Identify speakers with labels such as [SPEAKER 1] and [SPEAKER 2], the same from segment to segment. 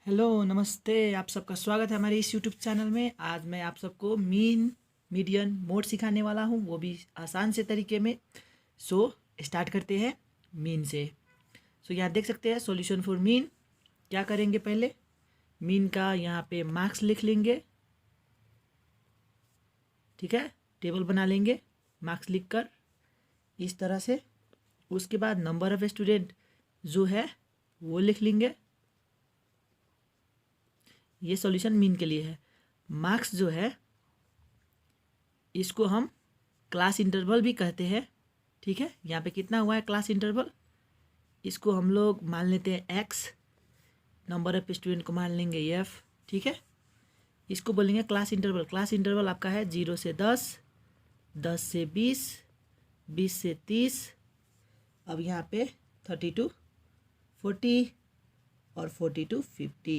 [SPEAKER 1] Hello नमस्ते, आप सबका स्वागत है हमारे इस यूट्यूब चैनल में। आज मैं आप सबको मीन मीडियन मोड सिखाने वाला हूँ, वो भी आसान से तरीके में। सो स्टार्ट करते हैं मीन से। यहाँ देख सकते हैं सॉल्यूशन फॉर मीन। क्या करेंगे, पहले मीन का यहाँ पे मार्क्स लिख लेंगे, ठीक है। टेबल बना लेंगे मार्क्स लिख कर इस तरह से। उसके बाद नंबर ऑफ स्टूडेंट जो है वो लिख लेंगे। ये सॉल्यूशन मीन के लिए है। मार्क्स जो है इसको हम क्लास इंटरवल भी कहते हैं, ठीक है। यहाँ पे कितना हुआ है क्लास इंटरवल, इसको हम लोग मान लेते हैं एक्स। नंबर ऑफ स्टूडेंट को मान लेंगे एफ, ठीक है। इसको बोलेंगे क्लास इंटरवल। क्लास इंटरवल आपका है 0 से 10, 10 से 20, 20 से 30, अब यहाँ पे 30 to 40 और 40 to 50।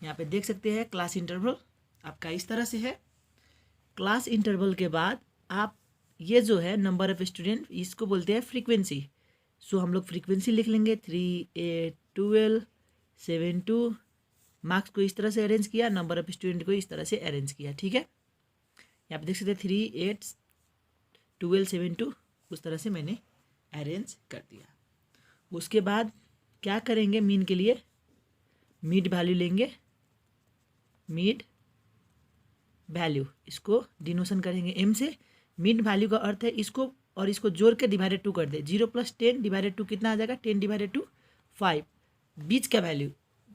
[SPEAKER 1] यहाँ पे देख सकते हैं क्लास इंटरवल आपका इस तरह से है। क्लास इंटरवल के बाद आप ये जो है नंबर ऑफ स्टूडेंट, इसको बोलते हैं फ्रीक्वेंसी। हम लोग फ्रीक्वेंसी लिख लेंगे 3, 8, 12, 7, 2। मार्क्स को इस तरह से अरेंज किया, नंबर ऑफ स्टूडेंट को इस तरह से अरेंज किया, ठीक है। यहाँ पे देख सकते हैं 3, 8, 12, 7, 2, उस तरह से मैंने अरेंज कर दिया। उसके बाद क्या करेंगे, मीन के लिए मिड वैल्यू लेंगे। मिड वैल्यू इसको डिनोशन करेंगे एम से। मिड वैल्यू का अर्थ है इसको और इसको जोड़ के डिवाइडेड 2 कर दे। 0 + 10 डिवाइडेड 2 कितना आ जाएगा, 10 डिवाइडेड 2 5। बीच का वैल्यू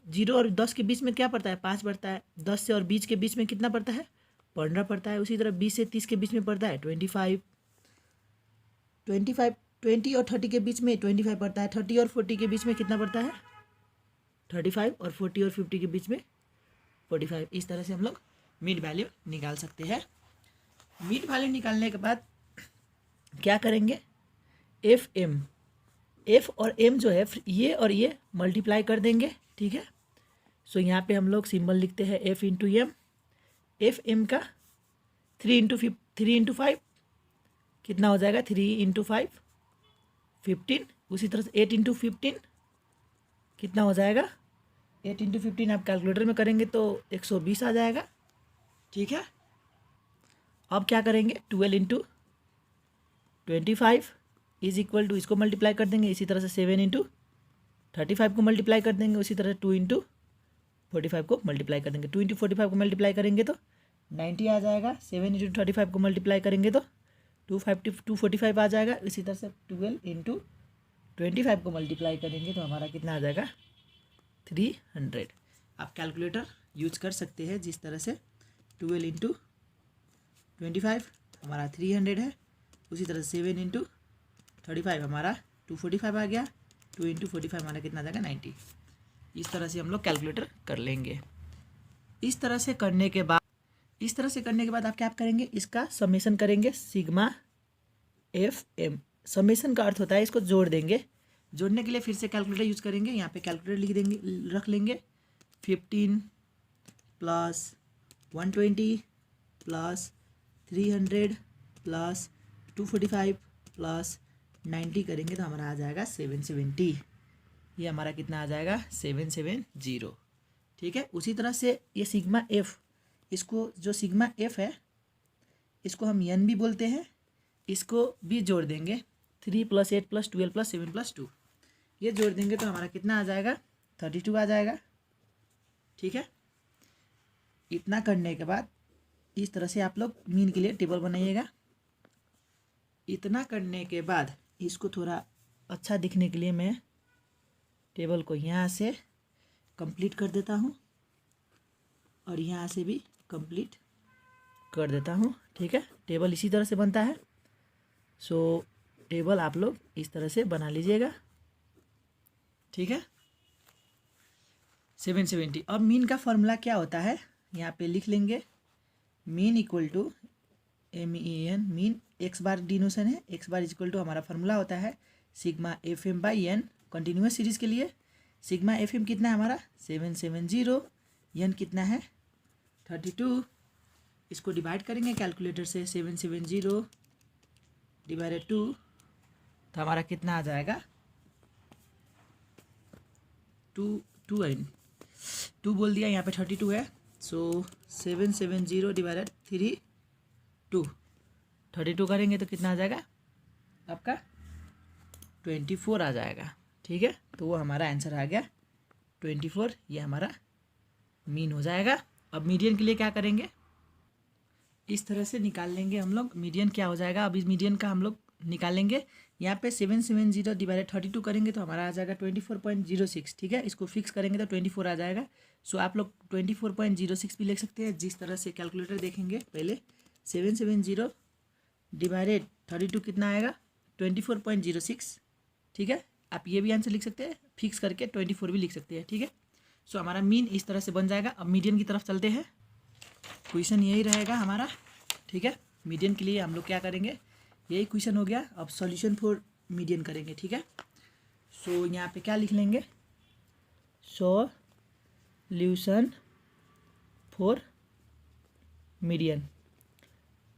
[SPEAKER 1] 0 और 10 के बीच में क्या पड़ता है, 5 पड़ता है। 10 से और 20 के बीच में कितना पड़ता है, 15 पड़ता है। उसी तरह 20 से 30 के बीच में पड़ता है 25। 20 और 30 के बीच में 25 पड़ता है। 30 और 40 के बीच में कितना पड़ता है, 35। और 40 और 50 के बीच में 45। इस तरह से हम लोग मिड वैल्यू निकाल सकते हैं। मिड वैल्यू निकालने के बाद क्या करेंगे, एफ एम, एफ और एम जो है ये और ये मल्टीप्लाई कर देंगे, ठीक है। यहाँ पे हम लोग सिंबल लिखते हैं F into M. F M का 3 इंटू 5 कितना हो जाएगा, 3 इंटू 5 15। उसी तरह से 8 इंटू 15 कितना हो जाएगा, 8 इंटू 15 आप कैलकुलेटर में करेंगे तो 120 आ जाएगा, ठीक है। अब क्या करेंगे, 12 इंटू 25 इज इक्वल टू, इसको मल्टीप्लाई कर देंगे। इसी तरह से 7 इंटू 35 को मल्टीप्लाई कर देंगे। उसी तरह 2 इंटू 45 को मल्टीप्लाई कर देंगे। 2 इंटू 45 को मल्टीप्लाई करेंगे तो 90 आ जाएगा। 7 इंटू 35 को मल्टीप्लाई करेंगे तो 245 आ जाएगा। इसी तरह से 12 इंटू 25 को मल्टीप्लाई करेंगे तो हमारा कितना आ जाएगा, 300। आप कैलकुलेटर यूज कर सकते हैं जिस तरह से। 12 इंटू 25 हमारा 300 है। उसी तरह से 7 इंटू 35 हमारा 245 आ गया। 2 इंटू 45 हमारा कितना आ जाएगा, 90। इस तरह से हम लोग कैलकुलेटर कर लेंगे। इस तरह से करने के बाद आप क्या करेंगे, इसका समेशन करेंगे, सिग्मा एफ एम। समेशन का अर्थ होता है इसको जोड़ देंगे। जोड़ने के लिए फिर से कैलकुलेटर यूज करेंगे। यहाँ पे कैलकुलेटर लिख देंगे, रख लेंगे। 15 प्लस 120 प्लस 300 प्लस 245 प्लस 90 करेंगे तो हमारा आ जाएगा 770। ये हमारा कितना आ जाएगा, 770, ठीक है। उसी तरह से ये सिग्मा एफ, इसको जो सिग्मा एफ है इसको हम एन भी बोलते हैं, इसको भी जोड़ देंगे। 3 + 8 + 12 + 7 + 2 ये जोड़ देंगे तो हमारा कितना आ जाएगा, 32 आ जाएगा, ठीक है। इतना करने के बाद इस तरह से आप लोग मीन के लिए टेबल बनाइएगा। इतना करने के बाद इसको थोड़ा अच्छा दिखने के लिए मैं टेबल को यहाँ से कंप्लीट कर देता हूँ और यहाँ से भी कंप्लीट कर देता हूँ, ठीक है। टेबल इसी तरह से बनता है। टेबल आप लोग इस तरह से बना लीजिएगा, ठीक है। 770। अब मीन का फॉर्मूला क्या होता है, यहाँ पे लिख लेंगे। Mean equal to MEN, mean X bar denotation है। एक्स बार इक्वल टू हमारा फॉर्मूला होता है sigma FM by N. Continuous series के लिए सिग्मा FM कितना है हमारा, 770। एन कितना है, 32। इसको डिवाइड करेंगे कैलकुलेटर से। 770 डिवाइडेड 2 तो हमारा कितना आ जाएगा, 2 2 2 बोल दिया, यहाँ पे 32 है। सो 770 डिवाइडेड 32, 32 करेंगे तो कितना आ जाएगा आपका 24 आ जाएगा। ठीक है, तो वो हमारा आंसर आ गया 24, ये हमारा मीन हो जाएगा। अब मीडियन के लिए क्या करेंगे, इस तरह से निकाल लेंगे हम लोग। मीडियन क्या हो जाएगा, अब इस मीडियन का हम लोग निकालेंगे। यहाँ पे 770 डिवाइडेड 32 करेंगे तो हमारा आ जाएगा 24.06। ठीक है, इसको फिक्स करेंगे तो 24 आ जाएगा। सो आप लोग 24.06 भी लिख सकते हैं, जिस तरह से कैलकुलेटर देखेंगे। पहले 770 डिवाइडेड 32 कितना आएगा 24.06। ठीक है, आप ये भी आंसर लिख सकते हैं, फिक्स करके 24 भी लिख सकते हैं। ठीक है, सो हमारा मीन इस तरह से बन जाएगा। अब मीडियन की तरफ चलते हैं, क्वेश्चन यही रहेगा हमारा। ठीक है, मीडियन के लिए हम लोग क्या करेंगे, यही क्वेश्चन हो गया। अब सॉल्यूशन फॉर मीडियन करेंगे। ठीक है, सो यहाँ पे क्या लिख लेंगे, सॉल्यूशन फॉर मीडियन।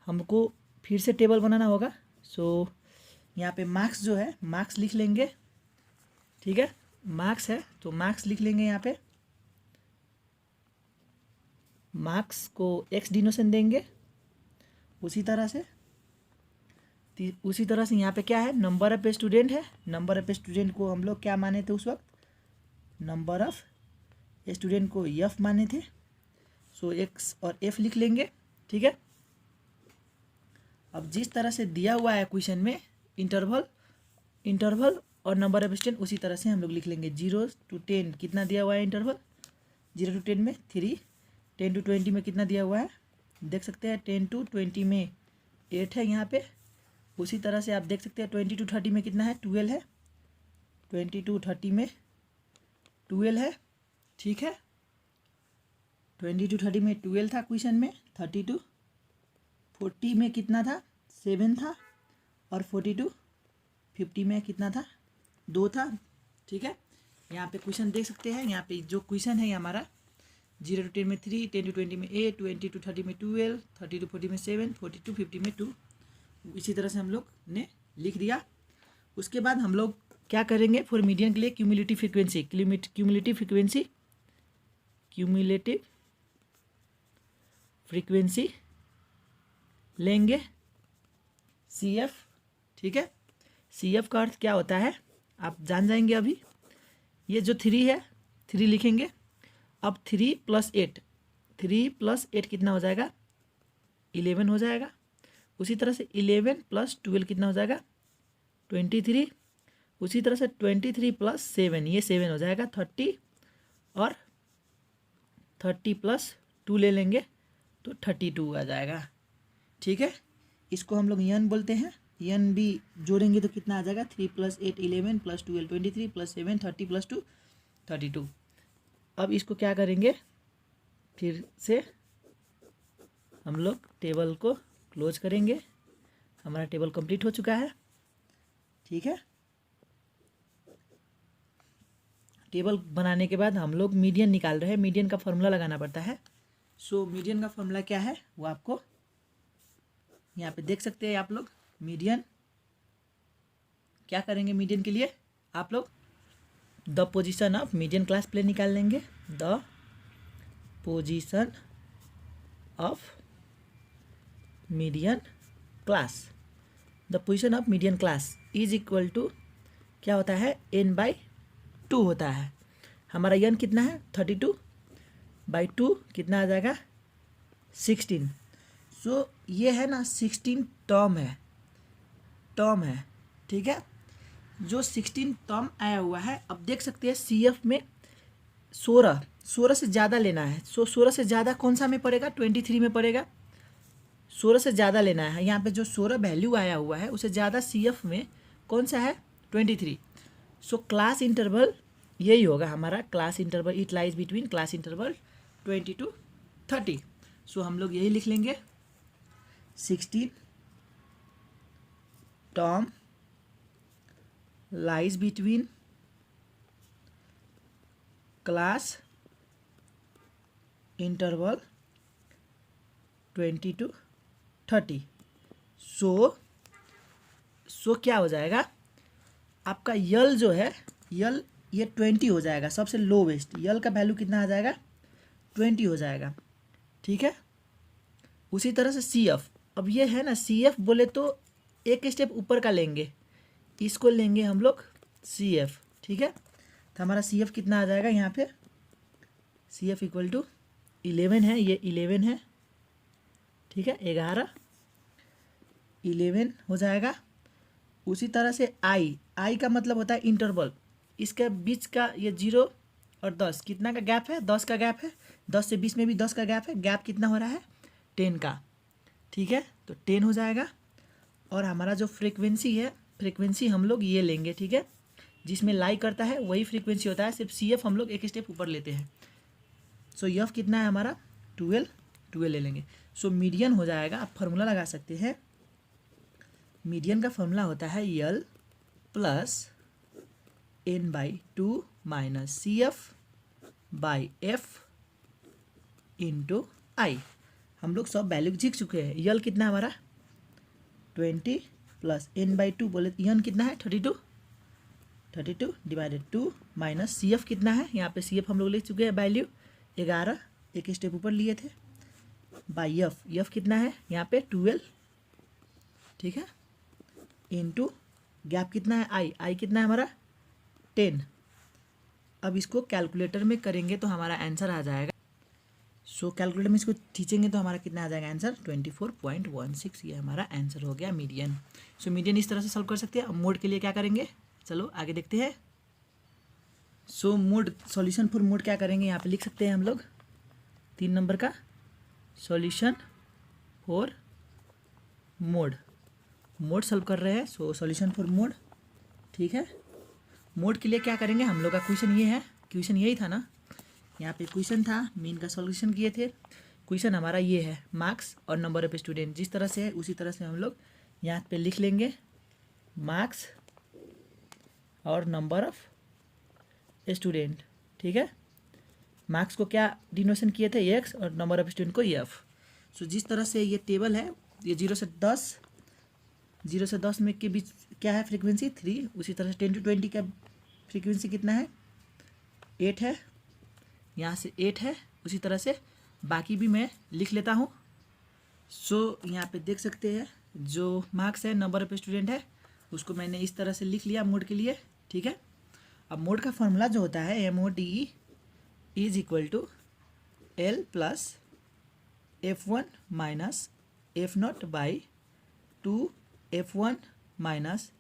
[SPEAKER 1] हमको फिर से टेबल बनाना होगा। सो यहाँ पे मार्क्स जो है, मार्क्स लिख लेंगे। ठीक है, मार्क्स है तो मार्क्स लिख लेंगे। यहाँ पे मार्क्स को एक्स डिनोशन देंगे। उसी तरह से यहाँ पे क्या है, नंबर ऑफ स्टूडेंट है। नंबर ऑफ स्टूडेंट को हम लोग क्या माने थे उस वक्त, नंबर ऑफ स्टूडेंट को एफ माने थे। सो एक्स और एफ लिख लेंगे। ठीक है, अब जिस तरह से दिया हुआ है क्वेश्चन में इंटरवल और नंबर ऑफ स्टूडेंट, उसी तरह से हम लोग लिख लेंगे। 0 to 10 कितना दिया हुआ है इंटरवल, 0 to 10 में 3, 10 to 20 में कितना दिया हुआ है देख सकते हैं, 10 to 20 में 8 है यहाँ पे। उसी तरह से आप देख सकते हैं 20 to 30 में कितना है, 12 है। 20 to 30 में 12 है। ठीक है, 20 to 30 में 12 था क्वेश्चन में। 30 to 40 में कितना था, 7 था। और 40 to 50 में कितना था, 2 था। ठीक है, यहाँ पे क्वेश्चन देख सकते हैं। यहाँ पे जो क्वेश्चन है ये हमारा 0 to 10 में 3, 10 to 20 में 8, 20 to 30 में 12, 30 to 40 में 7, 40 to 50 में 2। इसी तरह से हम लोग ने लिख दिया। उसके बाद हम लोग क्या करेंगे, फॉर मीडियन के लिए क्यूमुलेटिव फ्रीक्वेंसी लेंगे, CF। ठीक है, CF का अर्थ क्या होता है आप जान जाएंगे अभी। ये जो 3 है, 3 लिखेंगे। अब 3 + 8, 3 + 8 कितना हो जाएगा, 11 हो जाएगा। उसी तरह से 11 + 12 कितना हो जाएगा, 23। उसी तरह से 23 + 7, ये 7 हो जाएगा 30। और 30 + 2 ले लेंगे तो 32 आ जाएगा। ठीक है, इसको हम लोग यन बोलते हैं। यन भी जोड़ेंगे तो कितना आ जाएगा, 3 + 8 11 + 12 23 + 7 30 + 2 32। अब इसको क्या करेंगे, फिर से हम लोग टेबल को क्लोज करेंगे। हमारा टेबल कंप्लीट हो चुका है। ठीक है, टेबल बनाने के बाद हम लोग मीडियन निकाल रहे हैं। मीडियन का फॉर्मूला लगाना पड़ता है। सो मीडियन का फॉर्मूला क्या है वो आपको यहाँ पे देख सकते हैं आप लोग। मीडियन क्या करेंगे, मीडियन के लिए आप लोग the position of median class plane निकाल लेंगे। The position of median class, the position of median class is equal to क्या होता है, n/2 होता है। हमारा n कितना है, 32/2 कितना आ जाएगा, 16। सो ये है ना 16 टर्म है। ठीक है, जो 16 टर्म आया हुआ है। अब देख सकते हैं CF में 16 से ज़्यादा लेना है। सो 16 से ज़्यादा कौन सा में पड़ेगा, 23 में पड़ेगा। 16 से ज़्यादा लेना है। यहाँ पे जो 16 वैल्यू आया हुआ है उससे ज़्यादा CF में कौन सा है, 23। सो क्लास इंटरवल यही होगा हमारा, class interval it lies between class interval 20 to 30। सो हम लोग यही लिख लेंगे, 16 term lies between class interval 20 to 30। सो क्या हो जाएगा आपका यल जो है, यल ये 20 हो जाएगा, सबसे लोवेस्ट यल का वैल्यू कितना आ जाएगा 20 हो जाएगा, ठीक है। उसी तरह से सी एफ, अब ये है ना सी एफ बोले तो एक स्टेप ऊपर का लेंगे, इसको लेंगे हम लोग सी एफ, ठीक है। तो हमारा सी एफ कितना आ जाएगा यहाँ पे, सी एफ इक्वल टू 11 है, ये 11 है, ठीक है, 11 हो जाएगा। उसी तरह से आई का मतलब होता है इंटरवल, इसके बीच का ये 0 और 10 कितना का गैप है, 10 का गैप है, 10 से 20 में भी 10 का गैप है, गैप कितना हो रहा है 10 का, ठीक है, तो 10 हो जाएगा। और हमारा जो फ्रीक्वेंसी है, फ्रीक्वेंसी हम लोग ये लेंगे, ठीक है, जिसमें लाई करता है वही फ्रीक्वेंसी होता है, सिर्फ सी एफ हम लोग एक स्टेप ऊपर लेते हैं। सो एफ कितना है हमारा 12 ले लेंगे। सो मीडियन हो जाएगा, आप फार्मूला लगा सकते हैं, मीडियन का फार्मूला होता है L plus n/2 minus C F by F into I. हम लोग सब वैल्यू सीख चुके हैं। यल कितना हमारा 20 प्लस n/2 बोले एन कितना है 32 डिवाइडेड 2 माइनस सी एफ कितना है, यहाँ पे सी एफ हम लोग लिख चुके हैं वैल्यू 11, एक स्टेप ऊपर लिए थे, बाई एफ कितना है यहाँ पे 12, ठीक है, इनटू गैप कितना है आई कितना है हमारा 10। अब इसको कैलकुलेटर में करेंगे तो हमारा आंसर आ जाएगा, सो कैलकुलेटर में इसको खींचेंगे तो हमारा कितना आ जाएगा आंसर 24.16, ये हमारा आंसर हो गया मीडियन। सो मीडियन इस तरह से सॉल्व कर सकते हैं। अब मोड के लिए क्या करेंगे, चलो आगे देखते हैं। सो मोड, सॉल्यूशन फॉर मोड क्या करेंगे, यहाँ पे लिख सकते हैं हम लोग 3 नंबर का सॉल्यूशन फॉर मोड सॉल्व कर रहे हैं। सो सॉल्यूशन फॉर मोड, ठीक है। मोड के लिए क्या करेंगे, हम लोग का क्वेश्चन ये है, क्वेश्चन यही था ना, यहाँ पे क्वेश्चन था, मीन का सॉल्यूशन किए थे। क्वेश्चन हमारा ये है, मार्क्स और नंबर ऑफ स्टूडेंट जिस तरह से है उसी तरह से हम लोग यहाँ पे लिख लेंगे, मार्क्स और नंबर ऑफ स्टूडेंट, ठीक है। मार्क्स को क्या डिनोशन किए थे एक्स और नंबर ऑफ स्टूडेंट को एफ। सो जिस तरह से ये टेबल है, ये 0 से 10 में के बीच क्या है फ्रीक्वेंसी 3, उसी तरह से 10 to 20 का फ्रीक्वेंसी कितना है 8 है, यहाँ से 8 है, उसी तरह से बाकी भी मैं लिख लेता हूँ। सो यहाँ पे देख सकते हैं जो मार्क्स है, नंबर ऑफ स्टूडेंट है, उसको मैंने इस तरह से लिख लिया मोड के लिए, ठीक है। अब मोड का फॉर्मूला जो होता है MOD is equal to L plus F1 minus F0 by 2 F1 minus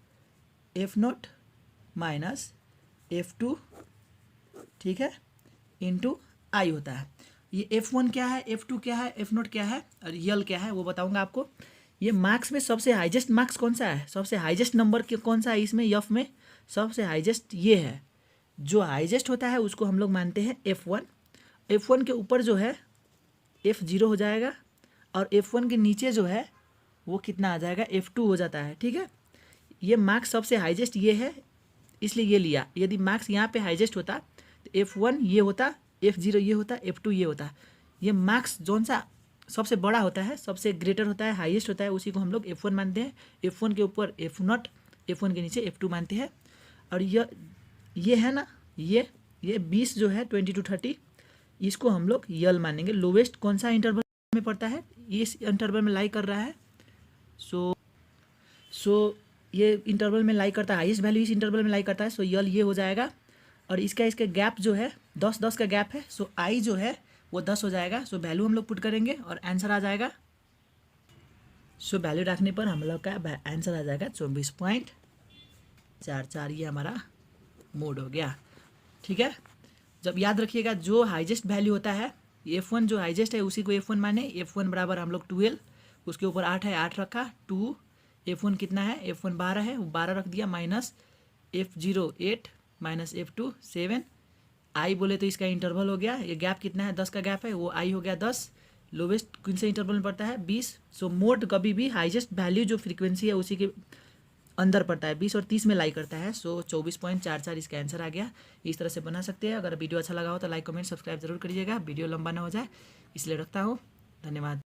[SPEAKER 1] F0 minus F2, ठीक है, इंटू आई होता है। ये F1 क्या है, F2 क्या है, F0 क्या है और यल क्या है वो बताऊंगा आपको। ये मार्क्स में सबसे हाईएस्ट मार्क्स कौन सा है, सबसे हाईएस्ट नंबर कौन सा है इसमें, एफ में सबसे हाईएस्ट ये है, जो हाईएस्ट होता है उसको हम लोग मानते हैं F1 के ऊपर जो है F0 हो जाएगा और F1 के नीचे जो है वो कितना आ जाएगा F2 हो जाता है, ठीक है। ये मार्क्स सबसे हाईएस्ट ये है इसलिए ये लिया, यदि मार्क्स यहाँ पे हाईएस्ट होता तो F1 ये होता, F0 ये होता, F2 ये होता। ये मार्क्स जौन सा सबसे बड़ा होता है, सबसे ग्रेटर होता है, हाईएस्ट होता है, उसी को हम लोग F1 मानते हैं। F1 के ऊपर F0, F1 के नीचे F2 मानते हैं। और ये है ना, ये 20 जो है 20 to 30, इसको हम लोग यल मानेंगे। लोवेस्ट कौन सा इंटरवल में पड़ता है, इस इंटरवल में लाई कर रहा है। सो ये इंटरवल में लाई करता है, हाईएस्ट वैल्यू इस इंटरवल में लाई करता है। सो यल ये हो जाएगा और इसका गैप जो है 10 का गैप है। सो आई जो है वो 10 हो जाएगा। सो वैल्यू हम लोग पुट करेंगे और आंसर आ जाएगा। सो वैल्यू रखने पर हम लोग का आंसर आ जाएगा 24.44। ये हमारा मोड हो गया, ठीक है। जब याद रखिएगा जो हाईएस्ट वैल्यू होता है F1 जो हाईएस्ट है उसी को F1 माने। F1 बराबर हम लोग 12, उसके ऊपर 8 है, 8 रखा, 2 F1 कितना है, F1 12 है, वो 12 रख दिया, माइनस F0 8 माइनस F2 7। आई बोले तो इसका इंटरवल हो गया, ये गैप कितना है 10 का गैप है, वो आई हो गया 10। लोवेस्ट कौन से इंटरवल में पड़ता है 20। सो मोड कभी भी हाईएस्ट वैल्यू जो फ्रीक्वेंसी है उसी के अंदर पड़ता है, 20 और 30 में लाई करता है। सो 24.44 इसका आंसर आ गया। इस तरह से बना सकते हैं। अगर वीडियो अच्छा लगा हो तो लाइक कमेंट सब्सक्राइब जरूर करिएगा, वीडियो लंबा ना हो जाए इसलिए रखता हूँ। धन्यवाद।